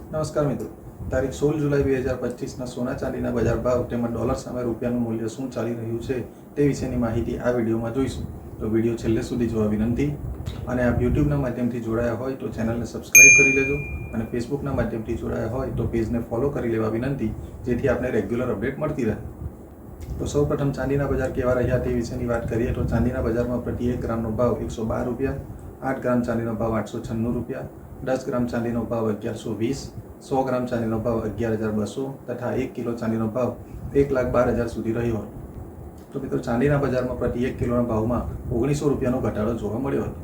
નમસ્કાર મિત્રો, તારીખ 16 જુલાઈ 2025ના સોના ચાંદીના બજાર ભાવ તેમજ ડોલર સામે રૂપિયાનું મૂલ્ય શું ચાલી રહ્યું છે તે વિશેની માહિતી આ વિડીયોમાં જોઈશું. તો વિડીયો છેલ્લે સુધી જોવા વિનંતી. અને આપ યુટ્યુબના માધ્યમથી જોડાયા હોય તો ચેનલને સબસ્ક્રાઇબ કરી લેજો અને ફેસબુકના માધ્યમથી જોડાયા હોય તો પેજને ફોલો કરી લેવા વિનંતી, જેથી આપને રેગ્યુલર અપડેટ મળતી રહે. તો સૌપ્રથમ ચાંદીના બજાર કેવા રહ્યા તે વિશેની વાત કરીએ તો ચાંદીના બજારમાં પ્રતિ 1 ગ્રામનો ભાવ 112 રૂપિયા, 8 ગ્રામ ચાંદીનો ભાવ 896 રૂપિયા, 10 ગ્રામ ચાંદીનો ભાવ 1120, 100 ગ્રામ ચાંદીનો ભાવ 11,200 તથા 1 કિલો ચાંદીનો ભાવ 1,12,000 સુધી રહ્યો હતો. તો મિત્રો, ચાંદીના બજારમાં પ્રતિ 1 કિલોના ભાવમાં 1900 રૂપિયાનો ઘટાડો જોવા મળ્યો હતો.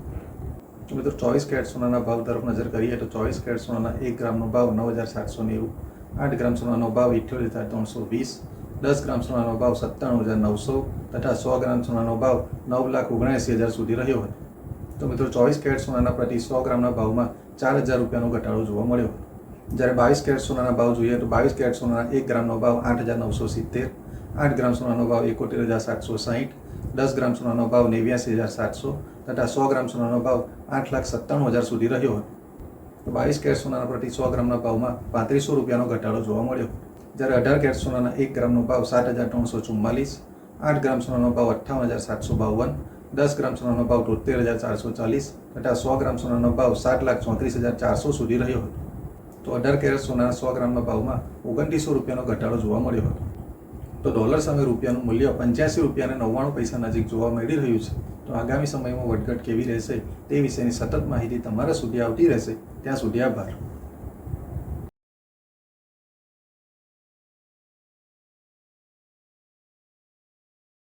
તો મિત્રો, 24 કેરેટ સોનાના ભાવ તરફ નજર કરીએ તો 24 કેરેટ સોનાના 1 ગ્રામનો ભાવ 9,790, 8 ગ્રામ સોનાનો ભાવ 78,320, 10 ગ્રામ સોનાનો ભાવ 97,900 તથા 100 ગ્રામ સોનાનો ભાવ 9,79,000 સુધી રહ્યો હતો. તો મિત્રો, 24 કેરેટ સોનાના પ્રતિ 100 ગ્રામના ભાવમાં 4,000 રૂપિયાનો ઘટાડો જોવા મળ્યો. જ્યારે 22 કેરેટ સોનાના ભાવ જોઈએ તો 22 કેરેટ સોનાના 1 ગ્રામનો ભાવ 8,970, 8 ગ્રામ સોનાનો ભાવ 71,760, 10 ગ્રામ સોનાનો ભાવ 89,700 તથા 100 ગ્રામ સોનાનો ભાવ 8,97,000 સુધી રહ્યો હતો. તો 22 કેરેટ સોનાના પ્રતિ 100 ગ્રામના ભાવમાં 3500 રૂપિયાનો ઘટાડો જોવા મળ્યો. જ્યારે 18 કેરેટ સોનાના 1 ગ્રામનો ભાવ 7,344, 8 ગ્રામ સોનાનો ભાવ 58,752, 10 ગ્રામ સોનાનો ભાવ 73,440 તથા 100 ગ્રામ સોનાનો ભાવ 7,34,400 સુધી રહ્યો હતો. તો 18 કેરેટ સોનાના 100 ગ્રામના ભાવમાં 2900 રૂપિયાનો ઘટાડો જોવા મળ્યો હતો. તો ડોલર સામે રૂપિયાનું મૂલ્ય 85 રૂપિયા અને 99 પૈસા નજીક જોવા મળી રહ્યું છે. તો આગામી સમયમાં વધઘટ કેવી રહેશે તે વિશેની સતત માહિતી તમારા સુધી આવતી રહેશે. ત્યાં સુધી આભાર.